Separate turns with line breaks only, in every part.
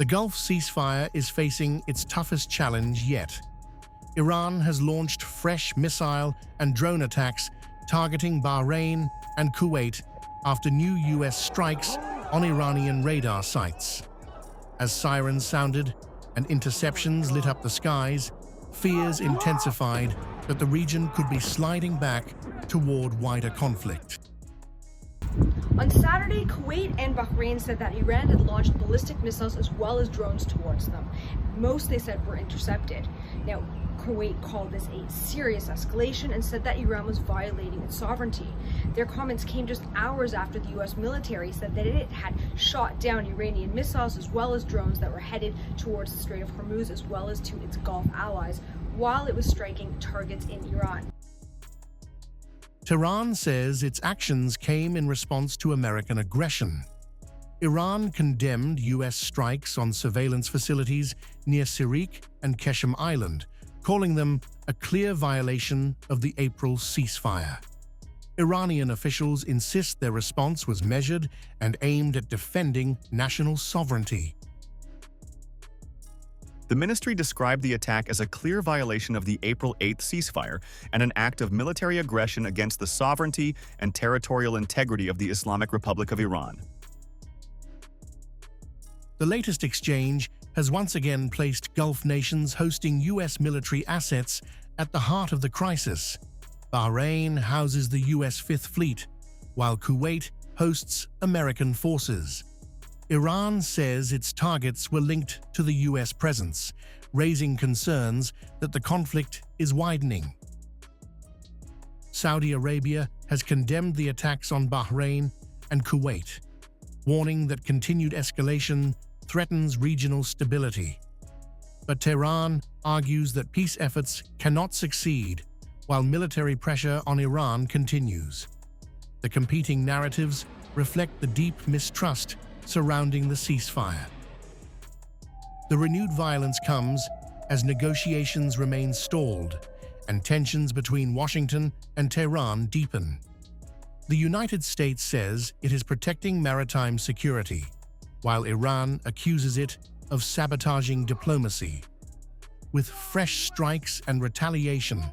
The Gulf ceasefire is facing its toughest challenge yet. Iran has launched fresh missile and drone attacks targeting Bahrain and Kuwait after new U.S. strikes on Iranian radar sites. As sirens sounded and interceptions lit up the skies, fears intensified that the region could be sliding back toward wider conflict.
On Saturday, Kuwait and Bahrain said that Iran had launched ballistic missiles as well as drones towards them. Most, they said, were intercepted. Now, Kuwait called this a serious escalation and said that Iran was violating its sovereignty. Their comments came just hours after the U.S. military said that it had shot down Iranian missiles as well as drones that were headed towards the Strait of Hormuz as well as to its Gulf allies while it was striking targets in Iran.
Tehran says its actions came in response to American aggression. Iran condemned U.S. strikes on surveillance facilities near Sirik and Qeshm Island, calling them a clear violation of the April ceasefire. Iranian officials insist their response was measured and aimed at defending national sovereignty.
The ministry described the attack as a clear violation of the April 8th ceasefire and an act of military aggression against the sovereignty and territorial integrity of the Islamic Republic of Iran.
The latest exchange has once again placed Gulf nations hosting U.S. military assets at the heart of the crisis. Bahrain houses the U.S. Fifth Fleet, while Kuwait hosts American forces. Iran says its targets were linked to the U.S. presence, raising concerns that the conflict is widening. Saudi Arabia has condemned the attacks on Bahrain and Kuwait, warning that continued escalation threatens regional stability. But Tehran argues that peace efforts cannot succeed while military pressure on Iran continues. The competing narratives reflect the deep mistrust surrounding the ceasefire. The renewed violence comes as negotiations remain stalled and tensions between Washington and Tehran deepen. The United States says it is protecting maritime security, while Iran accuses it of sabotaging diplomacy. With fresh strikes and retaliation,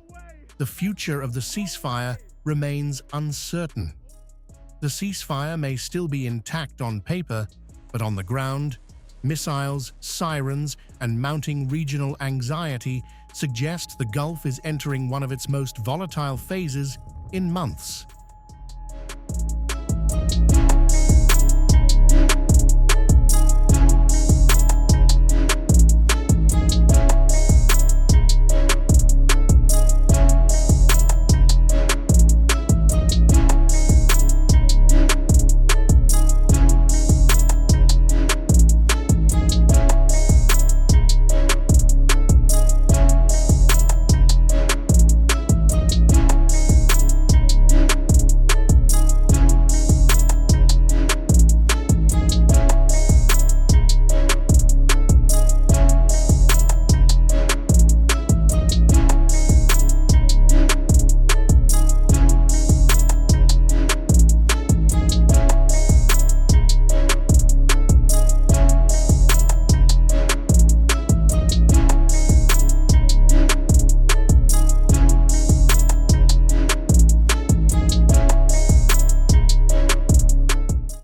the future of the ceasefire remains uncertain. The ceasefire may still be intact on paper, but on the ground, missiles, sirens, and mounting regional anxiety suggest the Gulf is entering one of its most volatile phases in months.